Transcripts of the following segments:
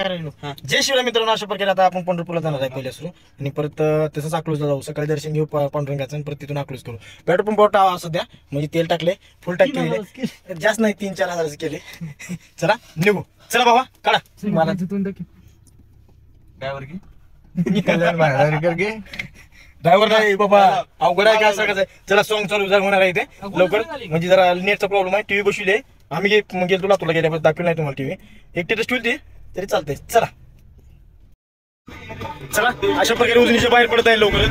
काय राहिलो. जय शिवराय मित्रांनो, अशा प्रकारे आता आपण पंढरपूरला जाणार आहे पहिले सुरू आणि परत तसंच अकलूजला जाऊ. सकाळी दर्शन घेऊ पांडुरंगाचं आणि परत तिथून अकलूज करू. पेट्रोल पंपावर सध्या म्हणजे तेल टाकले, फुल टाक केले, जास्त नाही 3-4 हजाराचे केले. चला निघू. चला बाबा काढा मला ड्रायव्हर नाही बाबा, अवघड आहे काय सगळं. चला सॉंग चालू होणार आहे इथे लवकर, म्हणजे जरा नेटचा प्रॉब्लेम आहे. टीव्ही बसविले आम्ही, गेलो तुला गेल्यावर दाखवलं नाही तुम्हाला टीव्ही. एक टेटस ठेवते तरी चालतंय. चला चला अशा प्रकारे उजनीच्या बाहेर पडत आहे लवकरच.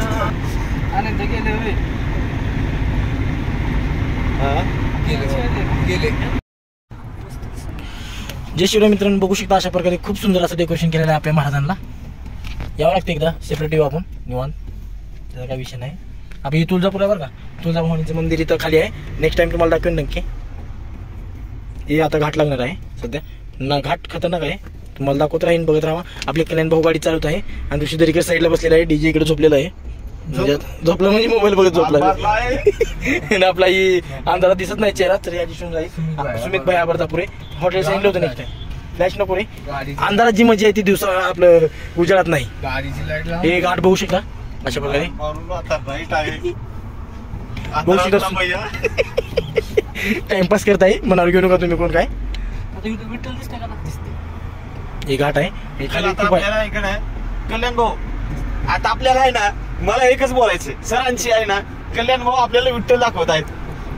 जय शिवराय मित्रांनो, बघू शकता अशा प्रकारे खूप सुंदर असं डेकोरेशन केलेलं आहे. आपल्या महाराजांना यावं लागतं एकदा, सेपरेट येऊ आपण निवांत, त्याचा काही विषय नाही. आपण ही तुळजापूर आहे बरं का, तुळजाभवानीचं मंदिर इथं खाली आहे. नेक्स्ट टाइम तुम्हाला दाखवेन नक्की. हे आता घाट लागणार आहे सध्या ना, घाट खतरनाक आहे. तुम्हाला दाखवत राहीन, बघत राहा. आपली कल्याण भाऊ गाडी चालवत आहे आणि दुसरी दरीकडे साईडला बसलेला आहे. डीजे इकडे झोपलेला आहे. झोपला म्हणजे मोबाईल बघत झोपला. आपला ही अंधारात दिसत नाही चेहरा तरी या दिसून जाईल. सुमित भाई आबरदापुरे हॉटेल सांगितलं होतं नेक्स्ट टाइम. फ्लॅश नको रे, अंधारात जी मजा आहे ती दिवसा आपलं उजाळात नाही. हे घाट बघू शकता अशा प्रकारे बघू शकता. टाइमपास करताय मनावर घेऊ नका तुम्ही कोण काय. हे घाट आहे कल्याण भाऊ. आता आपल्याला आहे ना, मला एकच बोलायचं सरांची आहे ना, कल्याण भाऊ आपल्याला विठ्ठल दाखवत आहेत.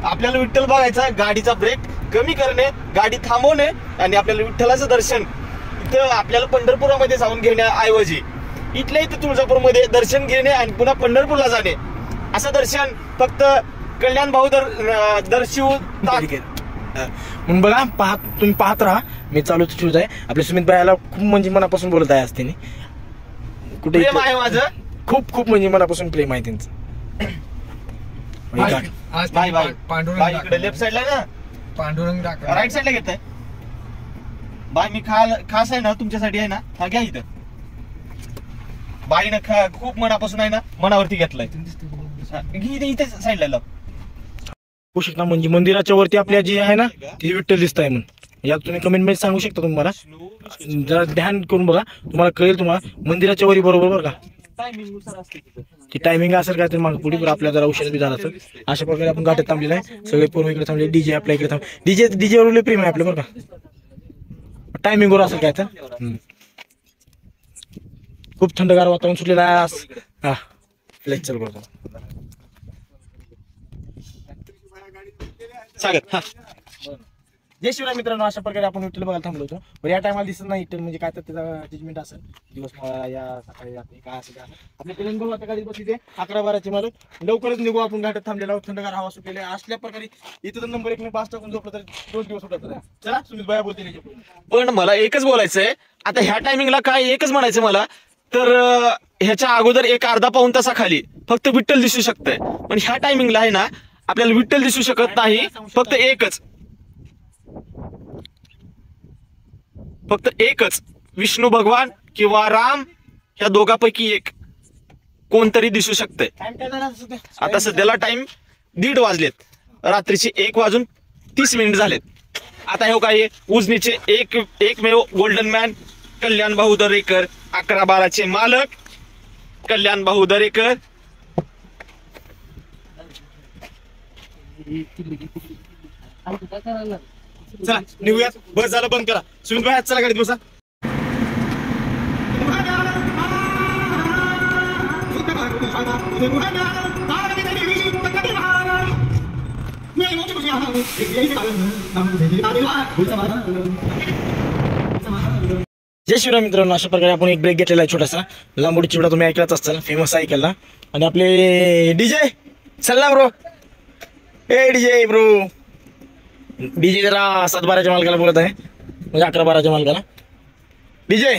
आपल्याला विठ्ठल बघायचा, गाडीचा ब्रेक कमी करणे, गाडी थांबवणे आणि आपल्याला विठ्ठलाचं दर्शन इथं आपल्याला पंढरपुरामध्ये जाऊन घेण्याऐवजी इथल्या इथे तुळजापूरमध्ये दर्शन घेणे आणि पुन्हा पंढरपूरला जाणे, असं दर्शन फक्त कल्याण भाऊ दर्शिव. म्हणून बघा, तुम्ही पाहत राहा. मी चालू ठेवत आहे. आपल्या सुमित भाईला खूप म्हणजे मनापासून बोलत आहे असते. कुठे प्रेम आहे माझं, खूप खूप म्हणजे मनापासून प्रेम आहे त्यांचं. इकडे लेफ्ट साईडला ना, पांडुरंग राईट साईडला घेताय बाय. मी खास आहे ना तुमच्यासाठी आहे ना, हा घ्या इथं. बाईनं खूप मनापासून आहे ना, मनावरती घेतलाय. इथे साईडला लाव. होऊ शकता म्हणजे मंदिराच्या वरती आपल्या जी आहे ना ती विठ्ठल दिसत आहे म्हणून. यात तुम्ही कमेंट मध्ये सांगू शकता. तुम्हाला जरा ध्यान करून बघा, तुम्हाला कळेल. तुम्हाला मंदिराच्या वरी बरोबर बरं का ती टायमिंग असेल काय तर मग पुढे आपल्याला जरा उशीर बी झाला असेल. अशा प्रकारे आपण घाटात थांबलेला आहे. सगळे पूर्व इकडे थांबले, डीजे आपल्या इकडे थांब. डीजे वर प्रेम आहे आपलं बरं का. टायमिंग वर असेल काय तर. खूप थंडगार वातावरण सुटलेलं आहे. हा लेक्चर करतो सागर. हा जय शिवराय मित्रांनो, अशा प्रकारे आपण विठ्ठल बघायला थांबलो होतो. पण या टायमाला दिसत नाही विठ्ठल, म्हणजे काय तर त्याचा जजमेंट असेल. दिवस या सकाळी जाते काय असेल. आपल्या कल्याण भाऊ आता गाडी बसली ते 11-12ची मालक. लवकरच निघू आपण. घाटात थांबलेला आहोत, थंडगार हवा सुटलेली आहे. असल्या प्रकारे इथं तर नंबर 1 ने 5 टाकून झोपलं तर 2 दिवस उठत. चला सुमित भाई बोलते. पण मला एकच बोलायचंय आता ह्या टायमिंगला, काय एकच म्हणायचं मला तर, ह्याच्या अगोदर एक अर्धा पाऊण तासाखाली फक्त विठ्ठल दिसू शकतंय. पण ह्या टायमिंगला आहे ना, आपल्याला विठ्ठल दिसू शकत नाही. फक्त एकच विष्णू भगवान किंवा राम, ह्या दोघांपैकी एक कोणतरी दिसू शकतंय. आता सध्याला टाइम 1:30 वाजलेत, रात्रीचे 1:30 झालेत. आता हे काय उजनीचे एकमेव गोल्डन मॅन कल्याण भाऊ दरेकर, 11-12चे मालक कल्याण भाऊ दरेकर. चला निघूयात. बस झालं, बंद करा. सुमित भाई चला गाडीत बसा. जय शिवराय मित्रांनो, अशा प्रकारे आपण एक ब्रेक घेतलेला आहे छोटासा. लांबोडी चिवडा तुम्ही ऐकलाच असाल, फेमस ऐकायला. आणि आपले डीजे चला ब्रो. ए डीजे ब्रो, डीजे जरा 7-12च्या मालकाला बोलत आहे, म्हणजे 11-12च्या मालकाला. डीजे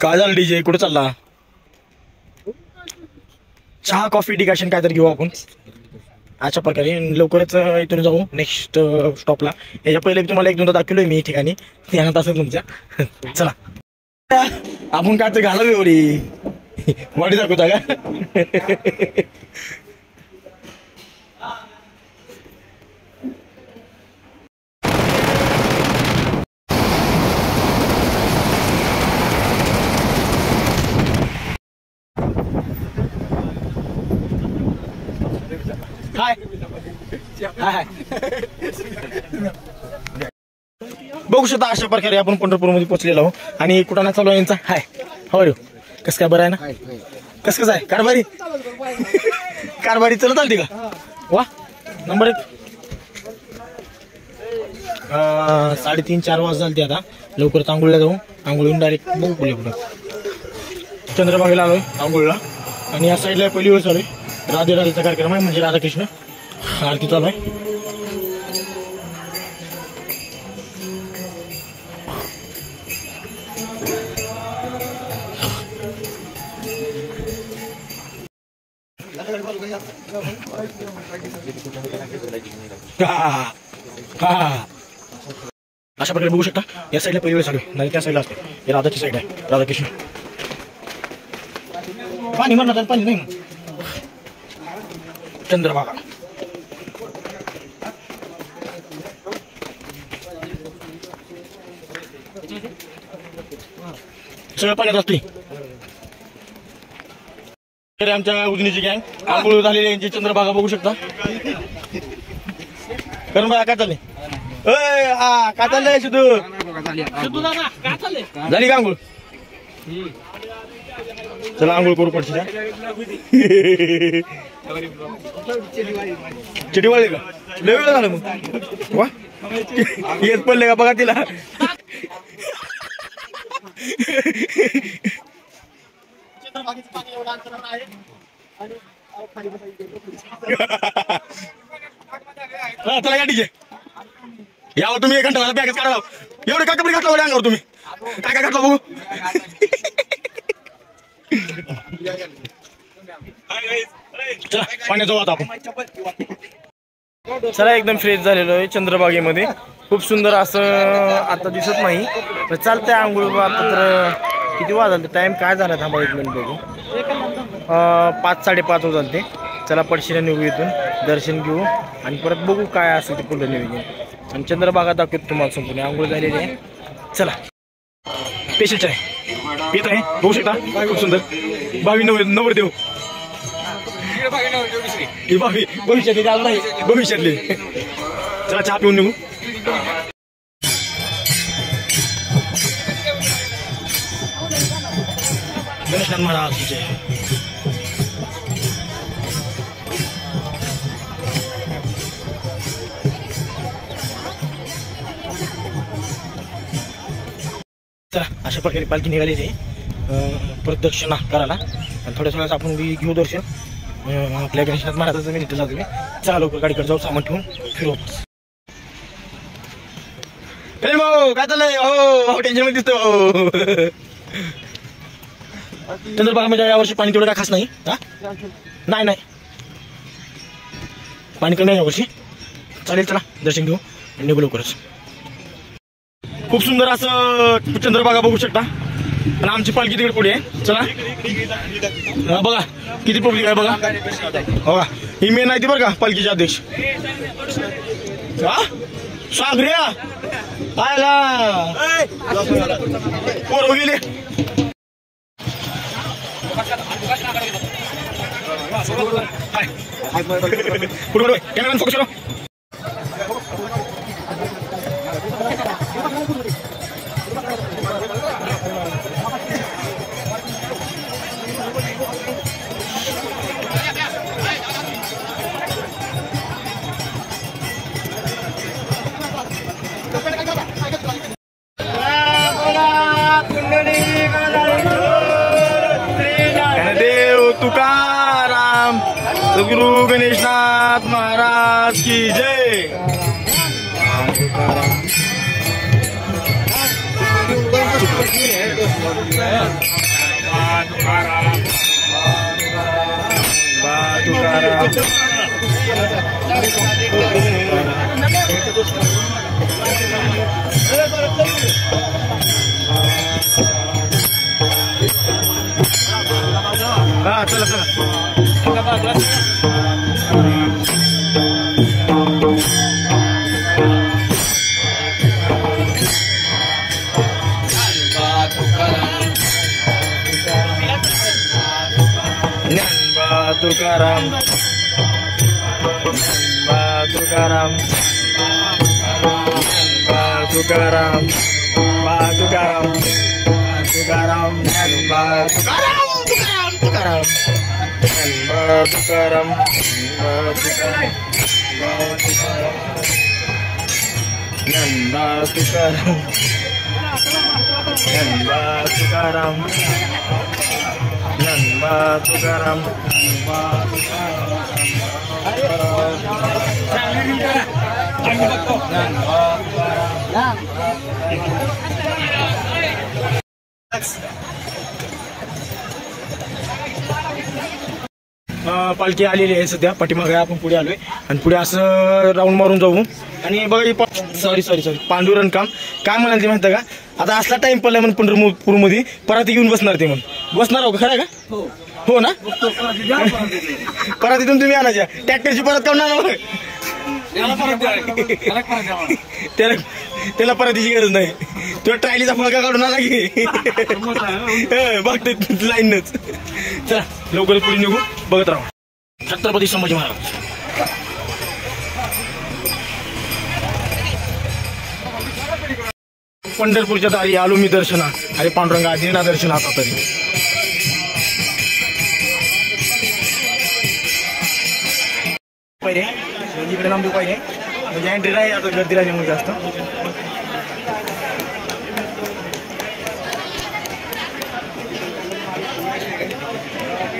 काय झालं? डीजे कुठे चालला? चहा कॉफी डिकाशन काय तर घेऊ आपण. अशा प्रकारे लवकरच इथून जाऊ नेक्स्ट स्टॉपला. याच्या पहिले तुम्हाला 1-2दा दाखवलोय मी ठिकाणी, ध्यानात असेल तुमच्या. चला आपण काय तर घालावी एवढी वाडी दाखवता का? बघू शकता अशा प्रकारे आपण पंढरपूरमध्ये पोहोचलेलो आहोत आणि कुठं चालू आहे यांचा हाय हवं कसं काय बरं आहे ना कसं आहे कारभारी कारभारी चलत चालते का वा नंबर 1 3:30-4 वाजता चालते आता लवकर आंघोळीला जाऊ आंघोळीहून डायरेक्ट बघू पुढे चंद्रभागेला आलोय आंघोळीला आणि या साईडला पहिली वेळ चालू आहे राधे राधेचा कार्यक्रम आहे म्हणजे राधाकृष्ण आरती चालू आहे अशा प्रकारे बघू शकता या साईडला पहिली वेळ चालू आहे नाही त्या साईडला असते हे राधाची साईड आहे राधाकृष्ण पाणी म्हणणार पाणी नाही चंद्रभागा सगळं पाण्यात असते आमच्या उजनीची गँग आंघोळ झालेली यांची चंद्रभागा बघू शकता कारण बघा काय चालले काय चाललंय सिद्धू झाली का आंघोळ चला आंघोळ करू पडशी चिटी वाळली का लय वेळ झालं मग वा येत पडले का बघा तिला चला गाडीचे यावं तुम्ही 1 घंटा बॅगच काढा एवढे काय कपडे घातला अंगावर तुम्ही काय काय घातला बघू चला पाण्यात जाऊ आता आपण चला एकदम फ्रेश झालेलो आहे चंद्रभागेमध्ये खूप सुंदर असं आता दिसत नाही चालतंय आंघोळ आता तर किती वाजले टाइम काय झाला थांबा 1 मिनिट बघू 5-5:30 होत झाले चला पडशीला निघू इथून दर्शन घेऊ आणि परत बघू काय असेल ते पुढे नियोजन आणि चंद्रभागा दाखवतो तुम्हाला संपूर्ण आंघोळ झालेली आहे चला पेशंट आहे येत आहे बघू शकता खूप सुंदर 22 नवरदेव भविष्यातले भविष्यातले चला चहा पिऊन निघू गणेशनाथ महाराज चला अशा प्रकारे पालखी निघालेली आहे प्रदक्षिणा करायला आणि थोड्या वेळास आपण घेऊ दर्शन आपल्या गणेशनाथ महाराजाचं मी तिथे जातो चला लवकर गाडीकडे जाऊ सामान ठेवून फिरू काय चाललंय हो टेन्शन मध्ये दिसतो चंद्रभागा म्हणजे यावर्षी पाणी तेवढं काय खास नाही नाही नाही पाणी कमी आहे यावर्षी चालेल चला दर्शन घेऊ आणि निघू लवकरच खूप सुंदर असं चंद्रभागा बघू शकता आणि आमची पालखी तिकडे पुढे आहे चला बघा किती पब्लिक आहे बघा बघा ही मेन आहे ती बरं का पालखीचे अध्यक्ष सागऱ्या पोर गेले पुढे कॅमेरा फोकस करो तुकाराम सद्गुरु गणेशनाथ महाराज की जय हा चला चला ज्ञानबा तुकाराम तुकाराम तुकाराम तुकाराम तुकाराम तुकाराम तुकाराम नंदा तुकाराम नंदा तुकाराम नंदा तुकाराम पालखी आलेली आहे सध्या. पाठीमागे आपण पुढे आलोय आणि पुढे असं राऊंड मारून जाऊ. आणि बघा सॉरी पांडुरंग काम काय म्हणाल ते माहिती का, आता असला टाइम पडला म्हणून पंढरपूरमध्ये परत घेऊन बसणार ते म्हणून बसणार हो खरं का? हो ना. परत इथून तुम्ही आणायच्या ट्रॅक्टरची परत काढून आणा. त्याला परतीची गरज नाही. तो ट्रायलीचा फळका काढून आला की बघते लाईनच. चला लवकर पुढे निघू. बघत राहू. छत्रपती संभाजी महाराज. पंढरपूरच्या दारी आलो मी दर्शना. अरे पांडुरंगा दिना दर्शन आता तरी. पहिले इकडे लांबू पाहिजे म्हणजे एंट्री नाही. आता गर्दी राहिली म्हणून जास्त.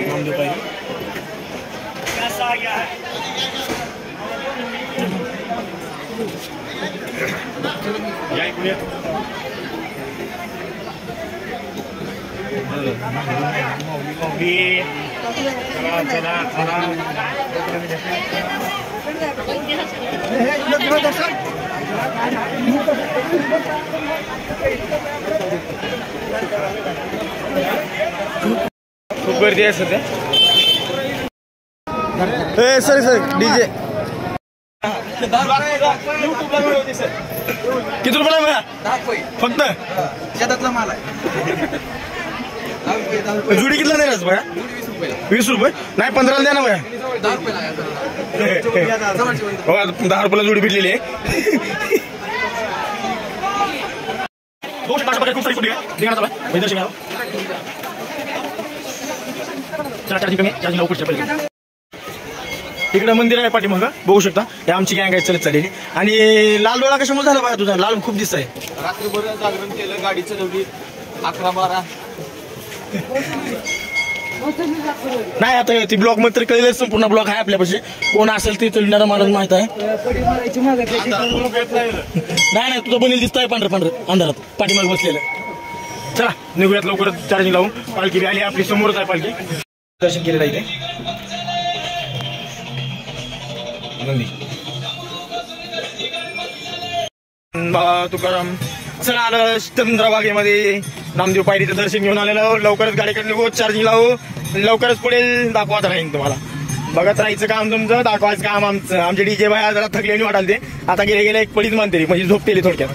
लांबू पाहिजे. खूप गर्दी आहे सध्या. सर डीजे किती रुपयाला फक्त शेतातला माल आहे. जुडी कितीला देणार बघा? 20 रुपये नाही 15ला द्या ना बघा. 10 रुपयाला जुडी भेटलेली आहे. खूप चार्जिंग कमी चार्जिंग लवकर. इकडे मंदिर आहे पाठीमागं बघू शकता. हे आमची गँग आहे चालत चाललेली. आणि लाल डोळा कशामुळे झाला बघा तुझा? लाल खूप दिसत आहे. रात्रभर जागरण केलं, गाडी चढवली 11-12. नाही आता ती ब्लॉक मध्ये तर कळलेच संपूर्ण ब्लॉक आहे आपल्यापाशी. कोण असेल ते चढणारा माणूस माहित आहे. नाही तुझं बनेल दिसत आहे पांढरं अंधारात पाठीमागे बसलेलं. चला निघूयात लवकर चार्जिंग लावून. पालखी आली आपली समोरच आहे. पालखी दर्शन केलेलं आहे इथे. तुकाराम. चला आलं चंद्रभागेमध्ये नामदेव पायरीचं दर्शन घेऊन आलेलं. लवकरच गाडीकडे निघू. चार्जिंग लावू. लवकरच पुढे दाखवत राहीन तुम्हाला. बघत राहायचं काम तुमचं. दाखवायचं काम आमचं. आमचे डीजे बाया जरा थकलेली वाटाल ते. आता गेले एक पडीच म्हणते म्हणजे झोपतेली थोडक्यात.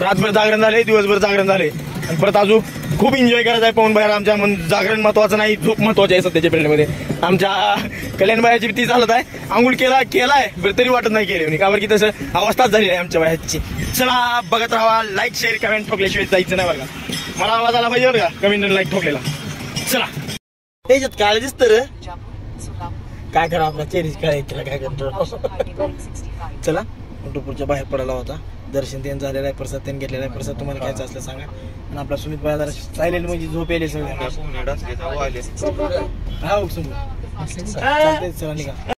रातभर जागरण झाले, दिवसभर जागरण झाले. आणि परत अजून खूप एन्जॉय करायचं आहे पवन बाहेर. आमच्या जागरण महत्वाचं नाही, झोप महत्वाची आहे सध्याच्या पिरियडमध्ये. आमच्या कल्याण बायाची ती चालत आहे. आंघोळ केलाय बरं तरी वाटत नाही केली का बरं की तसं अवस्थाच झाली आहे आमच्या बायाची. चला बघत राहा. लाईक शेअर कमेंट ठोकल्याशिवाय जायचं नाही बघा. मला आवाज आला पाहिजे बरं का कमेंट लाईक ठोकलेला. चला त्याच्यात काय दिसतं रे काय करा आपला चेरीज काय काय करतो. चला पंढरपूरच्या बाहेर पडायला होता. दर्शन त्यांनी झालेलं आहे. प्रसाद त्यांनी घेतलेला आहे. प्रसाद तुम्हाला खायचा असलं सांगा. आणि आपला सुमित बाया जरा सायलेंट म्हणजे झोप येईल सगळं. हा चला निघा.